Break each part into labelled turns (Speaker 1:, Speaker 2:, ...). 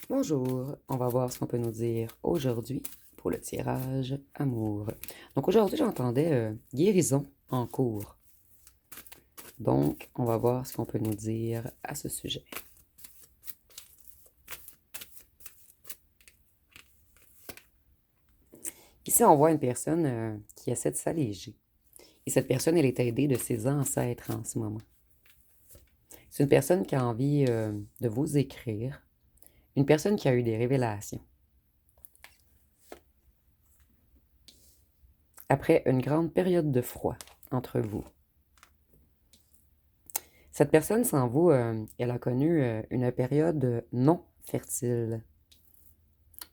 Speaker 1: Bonjour, on va voir ce qu'on peut nous dire aujourd'hui pour le tirage amour. Donc aujourd'hui, j'entendais guérison en cours. Donc, on va voir ce qu'on peut nous dire à ce sujet. Ici, on voit une personne qui essaie de s'alléger. Et cette personne, elle est aidée de ses ancêtres en ce moment. C'est une personne qui a envie de vous écrire. Une personne qui a eu des révélations. Après une grande période de froid entre vous. Cette personne, sans vous, elle a connu une période non fertile.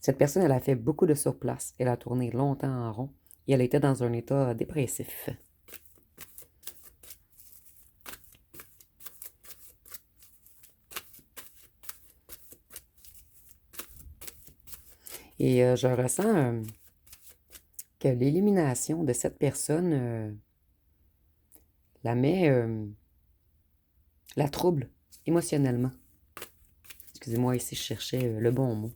Speaker 1: Cette personne, elle a fait beaucoup de surplace. Elle a tourné longtemps en rond et elle était dans un état dépressif. Et je ressens que l'élimination de cette personne la trouble émotionnellement. Excusez-moi, ici, je cherchais le bon mot.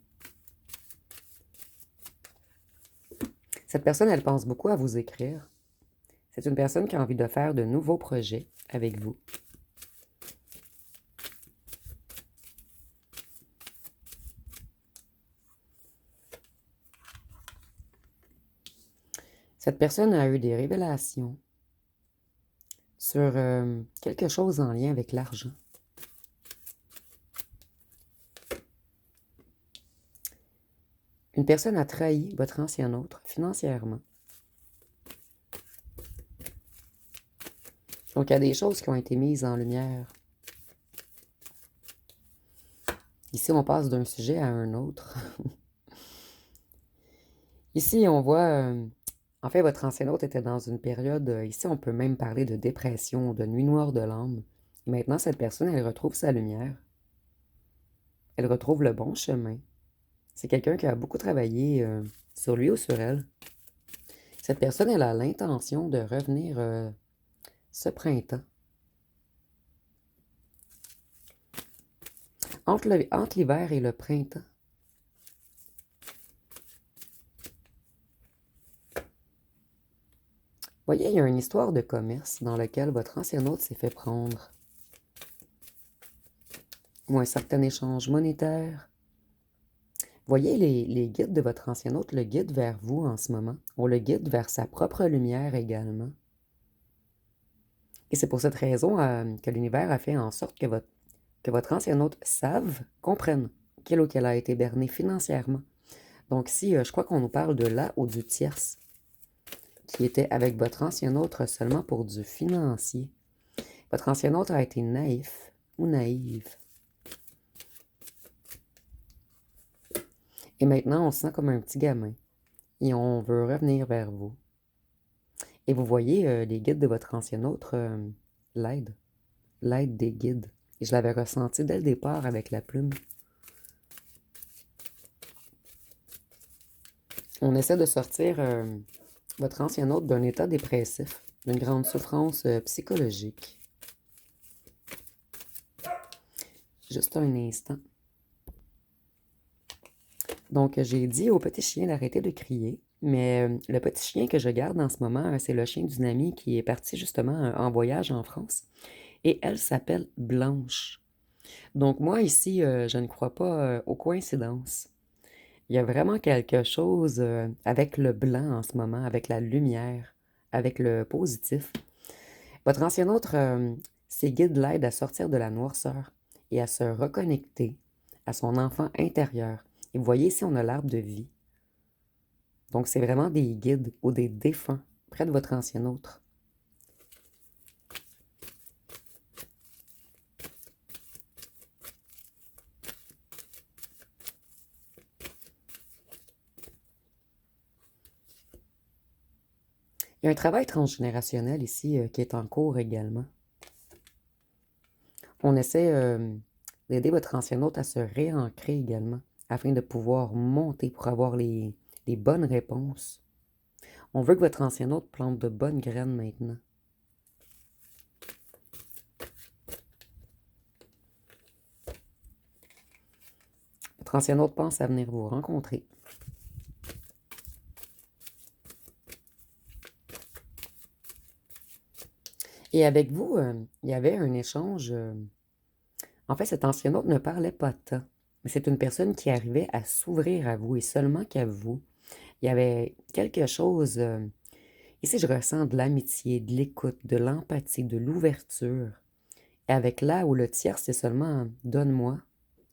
Speaker 1: Cette personne, elle pense beaucoup à vous écrire. C'est une personne qui a envie de faire de nouveaux projets avec vous. Cette personne a eu des révélations sur quelque chose en lien avec l'argent. Une personne a trahi votre ancien autre financièrement. Donc, il y a des choses qui ont été mises en lumière. Ici, on passe d'un sujet à un autre. Ici, on voit... en fait, votre ancien autre était dans une période... ici, on peut même parler de dépression, de nuit noire de l'âme. Et maintenant, cette personne, elle retrouve sa lumière. Elle retrouve le bon chemin. C'est quelqu'un qui a beaucoup travaillé sur lui ou sur elle. Cette personne, elle a l'intention de revenir ce printemps. Entre l'hiver et le printemps. Voyez, il y a une histoire de commerce dans laquelle votre ancien hôte s'est fait prendre. Ou un certain échange monétaire. Voyez les guides de votre ancien hôte le guident vers vous en ce moment. On le guide vers sa propre lumière également. Et c'est pour cette raison que l'univers a fait en sorte que votre ancien hôte comprenne qu'il ou qu'elle a été berné financièrement. Donc si je crois qu'on nous parle de là ou du tierce, qui était avec votre ancien autre seulement pour du financier. Votre ancien autre a été naïf ou naïve. Et maintenant, on se sent comme un petit gamin. Et on veut revenir vers vous. Et vous voyez, les guides de votre ancien autre l'aide. L'aide des guides. Et je l'avais ressenti dès le départ avec la plume. On essaie de sortir votre ancien hôte d'un état dépressif, d'une grande souffrance psychologique. Juste un instant. Donc, j'ai dit au petit chien d'arrêter de crier, mais le petit chien que je garde en ce moment, c'est le chien d'une amie qui est partie justement en voyage en France, et elle s'appelle Blanche. Donc, moi, ici, je ne crois pas aux coïncidences. Il y a vraiment quelque chose avec le blanc en ce moment, avec la lumière, avec le positif. Votre ancien autre, ses guides l'aident à sortir de la noirceur et à se reconnecter à son enfant intérieur. Et vous voyez ici, on a l'arbre de vie. Donc, c'est vraiment des guides ou des défunts près de votre ancien autre. Il y a un travail transgénérationnel ici qui est en cours également. On essaie d'aider votre ancien hôte à se réancrer également, afin de pouvoir monter pour avoir les bonnes réponses. On veut que votre ancien hôte plante de bonnes graines maintenant. Votre ancien hôte pense à venir vous rencontrer. Et avec vous, il y avait un échange. En fait, cet ancien hôte ne parlait pas tant, mais c'est une personne qui arrivait à s'ouvrir à vous et seulement qu'à vous. Il y avait quelque chose. Ici, je ressens de l'amitié, de l'écoute, de l'empathie, de l'ouverture. Et avec là où le tiers, c'est seulement donne-moi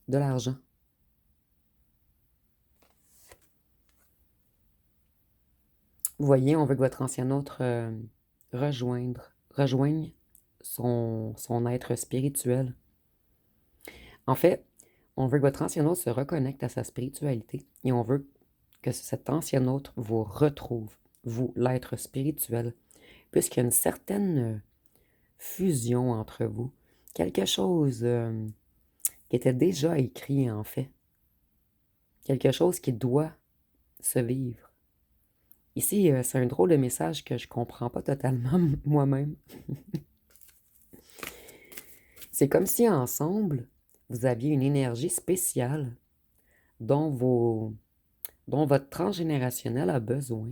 Speaker 1: de l'argent. Vous voyez, on veut que votre ancien autre rejoigne son être spirituel. En fait, on veut que votre ancien autre se reconnecte à sa spiritualité et on veut que cet ancien autre vous retrouve, vous, l'être spirituel, puisqu'il y a une certaine fusion entre vous. Quelque chose qui était déjà écrit, en fait. Quelque chose qui doit se vivre. Ici, c'est un drôle de message que je comprends pas totalement moi-même. C'est comme si ensemble, vous aviez une énergie spéciale dont votre transgénérationnel a besoin,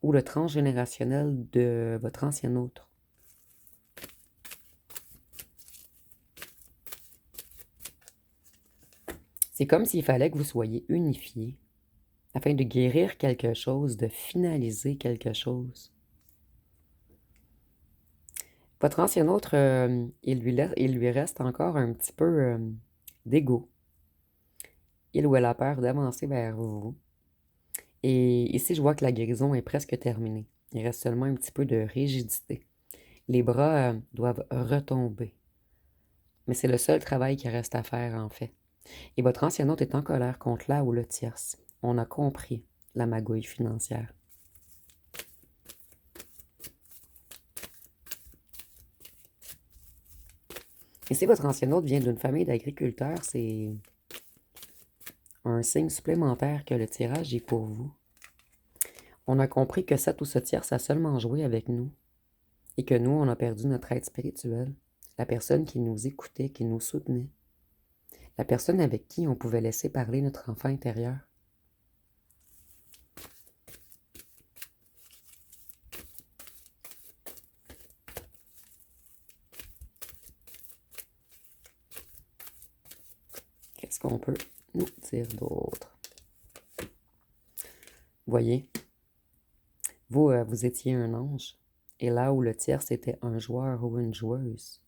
Speaker 1: ou le transgénérationnel de votre ancien autre. C'est comme s'il fallait que vous soyez unifiés afin de guérir quelque chose, de finaliser quelque chose. Votre ancien autre, il lui reste encore un petit peu d'ego. Il ou elle a peur d'avancer vers vous. Et ici, je vois que la guérison est presque terminée. Il reste seulement un petit peu de rigidité. Les bras doivent retomber. Mais c'est le seul travail qui reste à faire, en fait. Et votre ancien hôte est en colère contre là ou le tierce. On a compris la magouille financière. Et si votre ancien hôte vient d'une famille d'agriculteurs, c'est un signe supplémentaire que le tirage est pour vous. On a compris que cette ou ce tierce a seulement joué avec nous et que nous, on a perdu notre aide spirituelle, la personne qui nous écoutait, qui nous soutenait, la personne avec qui on pouvait laisser parler notre enfant intérieur. Qu'est-ce qu'on peut nous dire d'autre? Voyez, vous étiez un ange, et là où le tierce était un joueur ou une joueuse,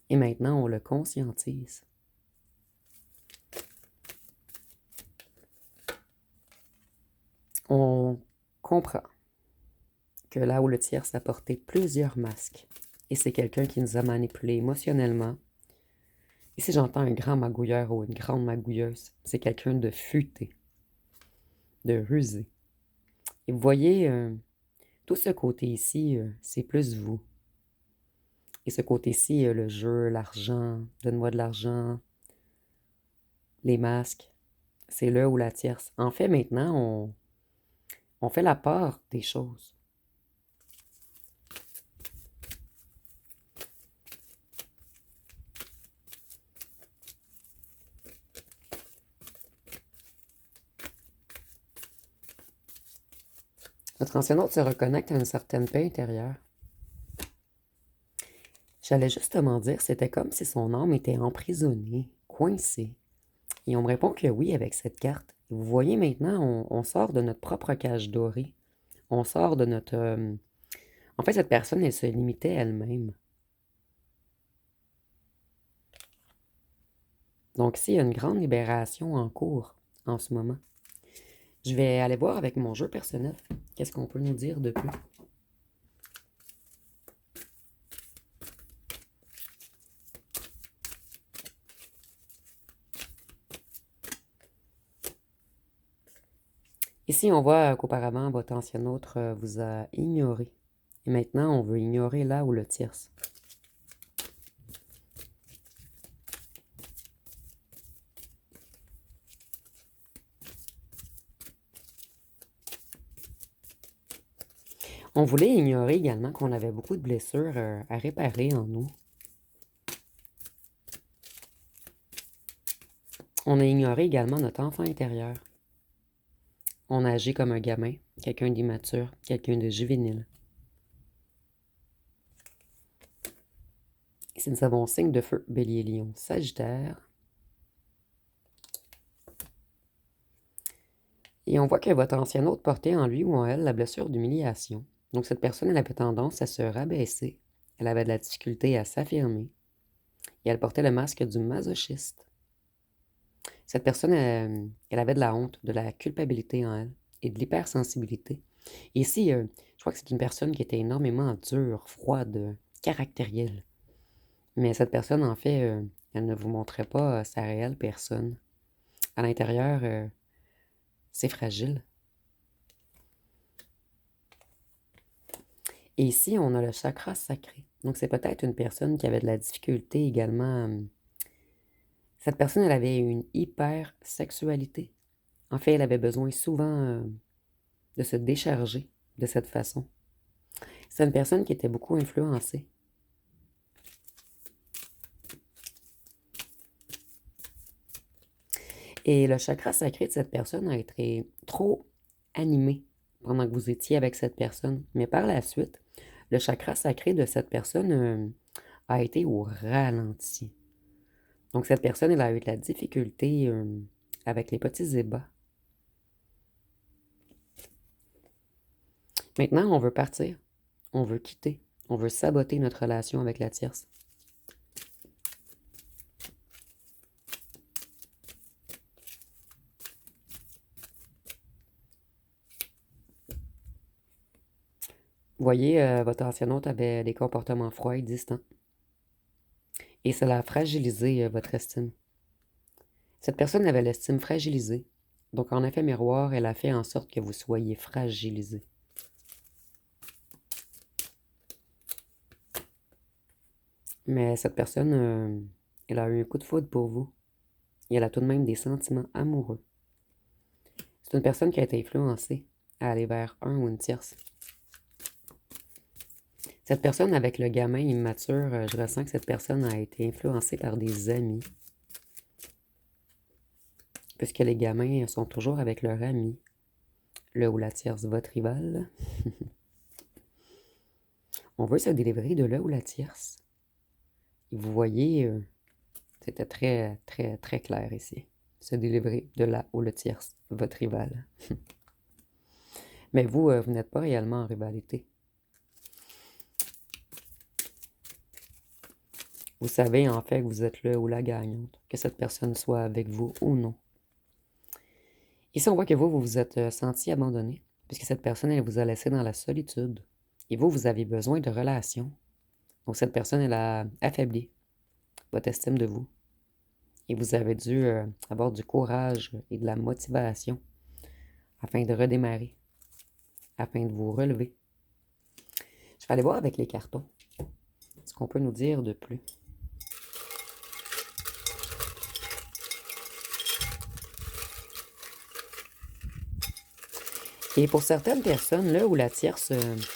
Speaker 1: et maintenant on le conscientise. On comprend que là où le tierce a porté plusieurs masques, et c'est quelqu'un qui nous a manipulés émotionnellement. Ici, j'entends un grand magouilleur ou une grande magouilleuse. C'est quelqu'un de futé, de rusé. Et vous voyez, tout ce côté ici, c'est plus vous. Et ce côté-ci, le jeu, l'argent, donne-moi de l'argent, les masques, c'est le ou la tierce. En fait, maintenant, on fait la part des choses. Notre ancien hôte se reconnecte à une certaine paix intérieure. J'allais justement dire, c'était comme si son âme était emprisonnée, coincée. Et on me répond que oui avec cette carte. Vous voyez maintenant, on sort de notre propre cage dorée. On sort de notre... En fait, cette personne, elle se limitait elle-même. Donc ici, il y a une grande libération en cours en ce moment. Je vais aller voir avec mon jeu personnel. Qu'est-ce qu'on peut nous dire de plus? Ici, on voit qu'auparavant, votre ancien autre vous a ignoré. Et maintenant, on veut ignorer là où le tierce. On voulait ignorer également qu'on avait beaucoup de blessures à réparer en nous. On a ignoré également notre enfant intérieur. On a agi comme un gamin, quelqu'un d'immature, quelqu'un de juvénile. Ici, nous avons signe de feu, bélier, lion, sagittaire. Et on voit que votre ancien hôte portait en lui ou en elle la blessure d'humiliation. Donc cette personne, elle avait tendance à se rabaisser. Elle avait de la difficulté à s'affirmer. Et elle portait le masque du masochiste. Cette personne, elle avait de la honte, de la culpabilité en elle et de l'hypersensibilité. Et ici, je crois que c'est une personne qui était énormément dure, froide, caractérielle. Mais cette personne, en fait, elle ne vous montrait pas sa réelle personne. À l'intérieur, c'est fragile. Et ici, on a le chakra sacré. Donc, c'est peut-être une personne qui avait de la difficulté également. Cette personne, elle avait une hypersexualité. En fait, elle avait besoin souvent de se décharger de cette façon. C'est une personne qui était beaucoup influencée. Et le chakra sacré de cette personne a été trop animé pendant que vous étiez avec cette personne. Mais par la suite, le chakra sacré de cette personne a été au ralenti. Donc cette personne, elle a eu de la difficulté avec les petits ébats. Maintenant, on veut partir, on veut quitter, on veut saboter notre relation avec la tierce. Vous voyez, votre ancien hôte avait des comportements froids et distants. Et cela a fragilisé votre estime. Cette personne avait l'estime fragilisée. Donc, en effet miroir, elle a fait en sorte que vous soyez fragilisé. Mais cette personne, elle a eu un coup de foudre pour vous. Et elle a tout de même des sentiments amoureux. C'est une personne qui a été influencée à aller vers un ou une tierce. Cette personne avec le gamin immature, je ressens que cette personne a été influencée par des amis. Puisque les gamins sont toujours avec leur ami. Le ou la tierce, votre rival. On veut se délivrer de là ou la tierce. Et vous voyez, c'était très, très, très clair ici. Se délivrer de là ou le tierce, votre rival. Mais vous, vous n'êtes pas réellement en rivalité. Vous savez en fait que vous êtes le ou la gagnante, que cette personne soit avec vous ou non. Ici, on voit que vous vous êtes senti abandonné, puisque cette personne, elle vous a laissé dans la solitude. Et vous, vous avez besoin de relations. Donc, cette personne, elle a affaibli votre estime de vous. Et vous avez dû avoir du courage et de la motivation afin de redémarrer, afin de vous relever. Je vais aller voir avec les cartons ce qu'on peut nous dire de plus. Et pour certaines personnes, là où la tierce,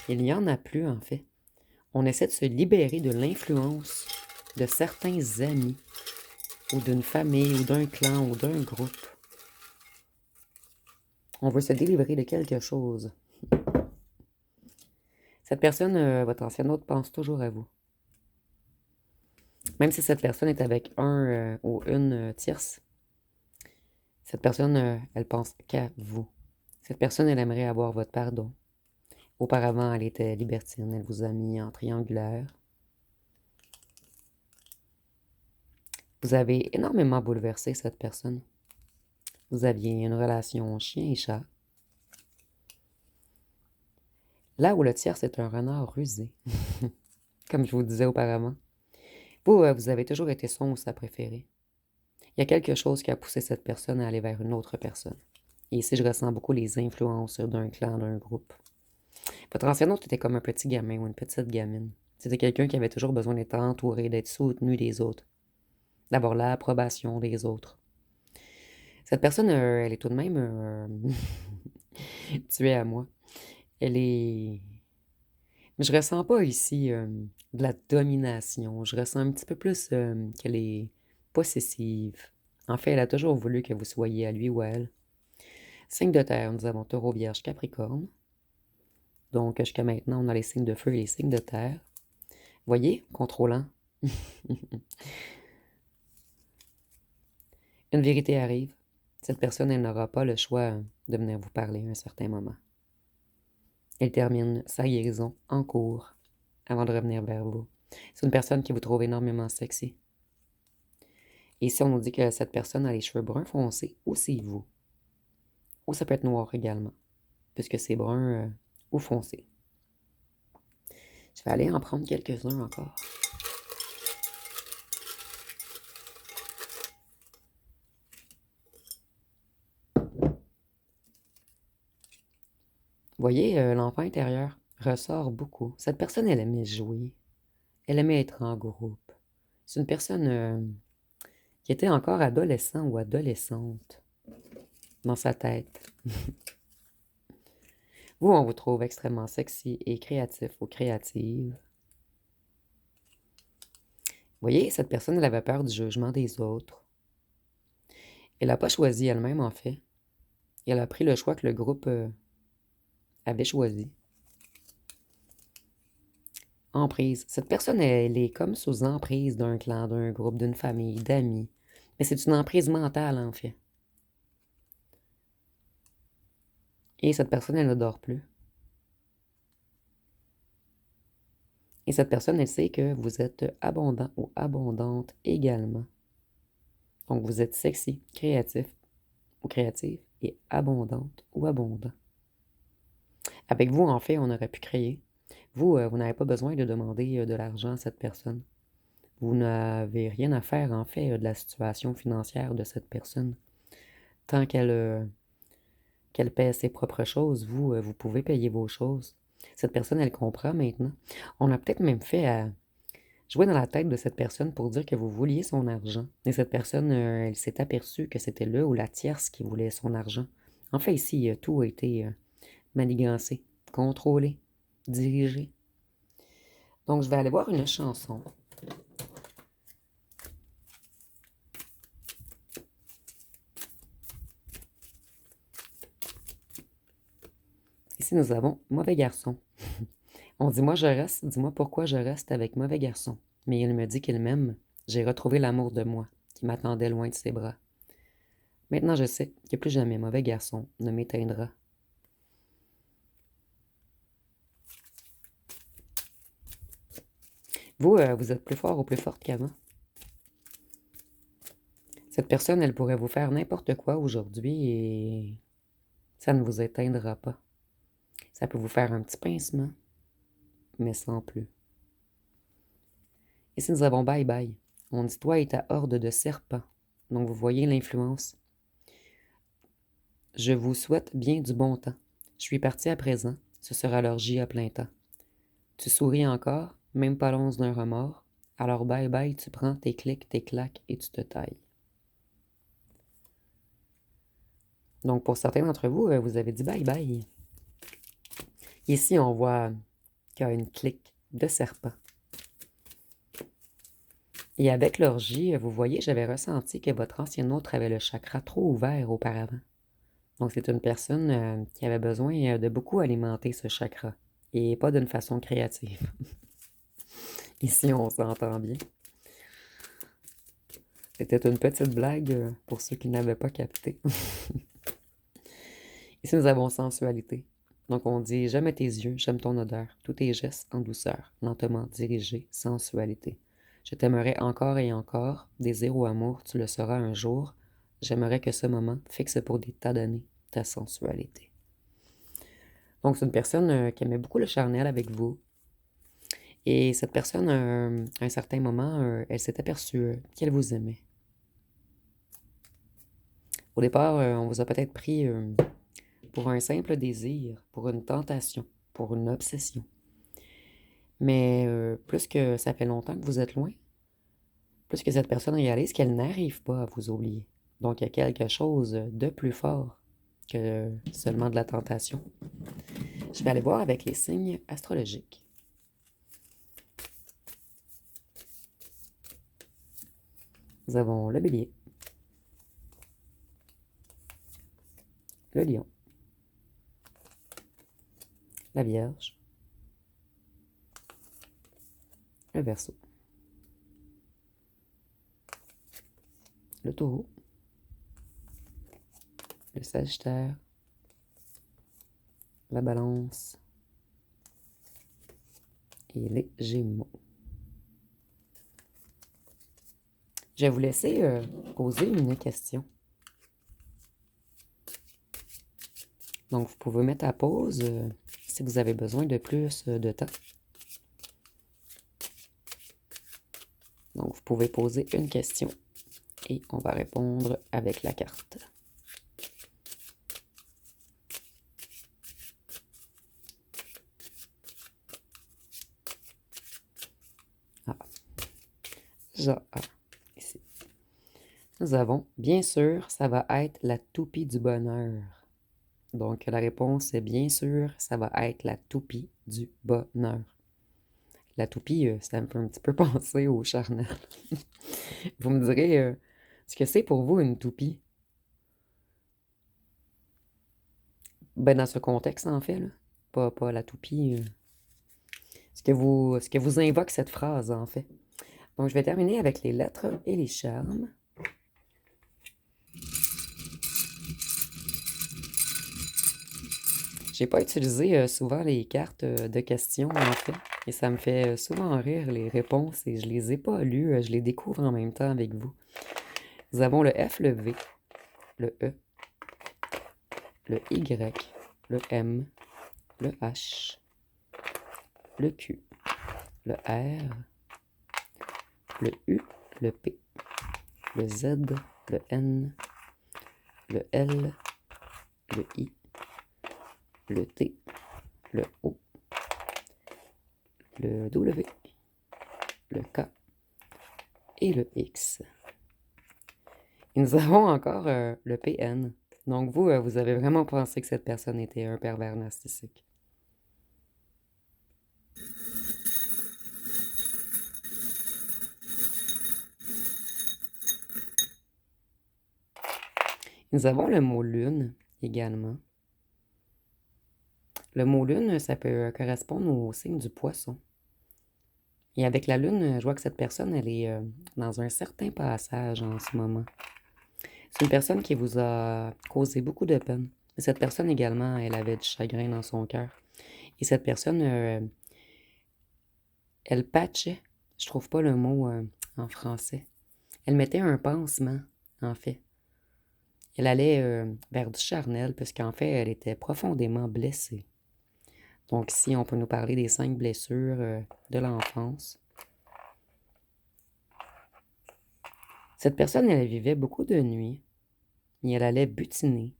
Speaker 1: il n'y en a plus en fait. On essaie de se libérer de l'influence de certains amis, ou d'une famille, ou d'un clan, ou d'un groupe. On veut se délivrer de quelque chose. Cette personne, votre ancienne hôte, pense toujours à vous. Même si cette personne est avec un ou une tierce, cette personne, elle pense qu'à vous. Cette personne, elle aimerait avoir votre pardon. Auparavant, elle était libertine, elle vous a mis en triangulaire. Vous avez énormément bouleversé cette personne. Vous aviez une relation chien et chat. Là où le tierce est un renard rusé, comme je vous disais auparavant. Vous, vous avez toujours été son ou sa préférée. Il y a quelque chose qui a poussé cette personne à aller vers une autre personne. Et ici, je ressens beaucoup les influences d'un clan, d'un groupe. Votre ancien hôte était comme un petit gamin ou une petite gamine. C'était quelqu'un qui avait toujours besoin d'être entouré, d'être soutenu des autres, d'avoir l'approbation des autres. Cette personne, elle est tout de même tuée à moi. Elle est... Mais je ressens pas ici de la domination. Je ressens un petit peu plus qu'elle est possessive. En fait, elle a toujours voulu que vous soyez à lui ou à elle. Signe de terre, nous avons Taureau, Vierge, Capricorne. Donc, jusqu'à maintenant, on a les signes de feu et les signes de terre. Voyez, contrôlant. Une vérité arrive. Cette personne, elle n'aura pas le choix de venir vous parler à un certain moment. Elle termine sa guérison en cours avant de revenir vers vous. C'est une personne qui vous trouve énormément sexy. Et si on nous dit que cette personne a les cheveux bruns foncés, ou c'est vous. Ou ça peut être noir également, puisque c'est brun ou foncé. Je vais aller en prendre quelques-uns encore. Vous voyez, l'enfant intérieur ressort beaucoup. Cette personne, elle aimait jouer. Elle aimait être en groupe. C'est une personne qui était encore adolescent ou adolescente dans sa tête. Vous, on vous trouve extrêmement sexy et créatif ou créative. Vous voyez, cette personne, elle avait peur du jugement des autres. Elle n'a pas choisi elle-même, en fait. Elle a pris le choix que le groupe avait choisi. Emprise. Cette personne, elle est comme sous emprise d'un clan, d'un groupe, d'une famille, d'amis. Mais c'est une emprise mentale, en fait. Et cette personne, elle ne dort plus. Et cette personne, elle sait que vous êtes abondant ou abondante également. Donc, vous êtes sexy, créatif ou créative et abondante ou abondant. Avec vous, en fait, on aurait pu créer. Vous, vous n'avez pas besoin de demander de l'argent à cette personne. Vous n'avez rien à faire, en fait, de la situation financière de cette personne. Tant qu'elle paie ses propres choses, vous, vous pouvez payer vos choses. Cette personne, elle comprend maintenant. On a peut-être même fait à jouer dans la tête de cette personne pour dire que vous vouliez son argent. Et cette personne, elle s'est aperçue que c'était le ou la tierce qui voulait son argent. En fait, ici, tout a été manigancé, contrôlé, dirigé. Donc, je vais aller voir une chanson. Ici, nous avons Mauvais garçon. On dit, moi je reste, dis-moi pourquoi je reste avec Mauvais garçon. Mais il me dit qu'il m'aime. J'ai retrouvé l'amour de moi, qui m'attendait loin de ses bras. Maintenant je sais que plus jamais Mauvais garçon ne m'éteindra. Vous, vous êtes plus fort ou plus forte qu'avant. Cette personne, elle pourrait vous faire n'importe quoi aujourd'hui et ça ne vous éteindra pas. Ça peut vous faire un petit pincement, mais sans plus. Ici, nous avons bye bye. On dit toi et ta horde de serpents. Donc, vous voyez l'influence. Je vous souhaite bien du bon temps. Je suis parti à présent. Ce sera l'orgie à plein temps. Tu souris encore, même pas l'once d'un remords. Alors bye bye, tu prends tes clics, tes claques et tu te tailles. Donc, pour certains d'entre vous, vous avez dit bye bye. Ici, on voit qu'il y a une clique de serpents. Et avec l'orgie, vous voyez, j'avais ressenti que votre ancien autre avait le chakra trop ouvert auparavant. Donc, c'est une personne qui avait besoin de beaucoup alimenter ce chakra. Et pas d'une façon créative. Ici, on s'entend bien. C'était une petite blague pour ceux qui n'avaient pas capté. Ici, nous avons sensualité. Donc, on dit « J'aime tes yeux, j'aime ton odeur, tous tes gestes en douceur, lentement dirigé, sensualité. Je t'aimerai encore et encore, désir ou amour, tu le sauras un jour. J'aimerais que ce moment fixe pour des tas d'années ta sensualité. » Donc, c'est une personne qui aimait beaucoup le charnel avec vous. Et cette personne, à un certain moment, elle s'est aperçue qu'elle vous aimait. Au départ, on vous a peut-être pris pour un simple désir, pour une tentation, pour une obsession. Mais plus que ça fait longtemps que vous êtes loin, plus que cette personne réalise qu'elle n'arrive pas à vous oublier. Donc, il y a quelque chose de plus fort que seulement de la tentation. Je vais aller voir avec les signes astrologiques. Nous avons le bélier, le lion, la vierge, le verseau, le taureau, le sagittaire, la balance et les gémeaux. Je vais vous laisser poser une question. Donc, vous pouvez mettre à pause si vous avez besoin de plus de temps. Donc, vous pouvez poser une question et on va répondre avec la carte. Ici. Nous avons, bien sûr, ça va être la toupie du bonheur. Donc, la réponse est bien sûr, ça va être la toupie du bonheur. La toupie, ça me fait un petit peu penser au charnel. Vous me direz ce que c'est pour vous une toupie? Ben, dans ce contexte, en fait, là. Pas la toupie. Ce que vous invoque cette phrase, en fait. Donc, je vais terminer avec les lettres et les charmes. J'ai pas utilisé souvent les cartes de questions, en fait. Et ça me fait souvent rire, les réponses, et je les ai pas lues. Je les découvre en même temps avec vous. Nous avons le F, le V, le E, le Y, le M, le H, le Q, le R, le U, le P, le Z, le N, le L, le I, le T, le O, le W, le K et le X. Et nous avons encore le PN. Donc vous, vous avez vraiment pensé que cette personne était un pervers narcissique. Nous avons le mot lune également. Le mot lune, ça peut correspondre au signe du poisson. Et avec la lune, je vois que cette personne, elle est dans un certain passage en ce moment. C'est une personne qui vous a causé beaucoup de peine. Et cette personne également, elle avait du chagrin dans son cœur. Et cette personne, elle patchait, je trouve pas le mot en français. Elle mettait un pansement, en fait. Elle allait vers du charnel, puisqu'en fait, elle était profondément blessée. Donc ici, on peut nous parler des 5 blessures de l'enfance. Cette personne, elle vivait beaucoup de nuits, et elle allait butiner.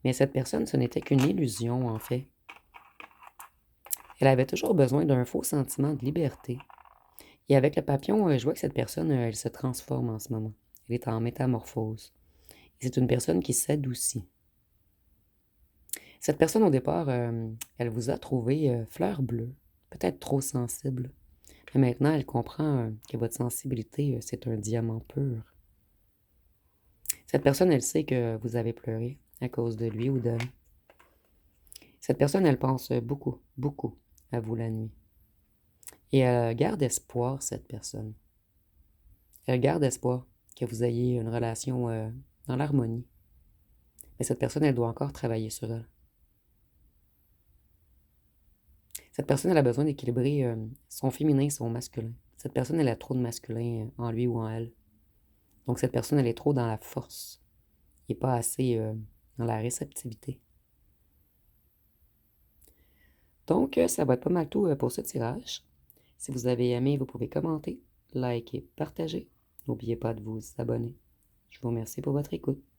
Speaker 1: Mais cette personne, ce n'était qu'une illusion, en fait. Elle avait toujours besoin d'un faux sentiment de liberté. Et avec le papillon, je vois que cette personne, elle se transforme en ce moment. Elle est en métamorphose. Et c'est une personne qui s'adoucit. Cette personne, au départ, elle vous a trouvé fleur bleue, peut-être trop sensible. Mais maintenant, elle comprend que votre sensibilité, c'est un diamant pur. Cette personne, elle sait que vous avez pleuré à cause de lui ou d'elle. Cette personne, elle pense beaucoup, beaucoup à vous la nuit. Et elle garde espoir, cette personne. Elle garde espoir que vous ayez une relation dans l'harmonie. Mais cette personne, elle doit encore travailler sur elle. Cette personne, elle a besoin d'équilibrer son féminin et son masculin. Cette personne, elle a trop de masculin en lui ou en elle. Donc, cette personne, elle est trop dans la force et pas assez dans la réceptivité. Donc, ça va être pas mal tout pour ce tirage. Si vous avez aimé, vous pouvez commenter, liker, partager. N'oubliez pas de vous abonner. Je vous remercie pour votre écoute.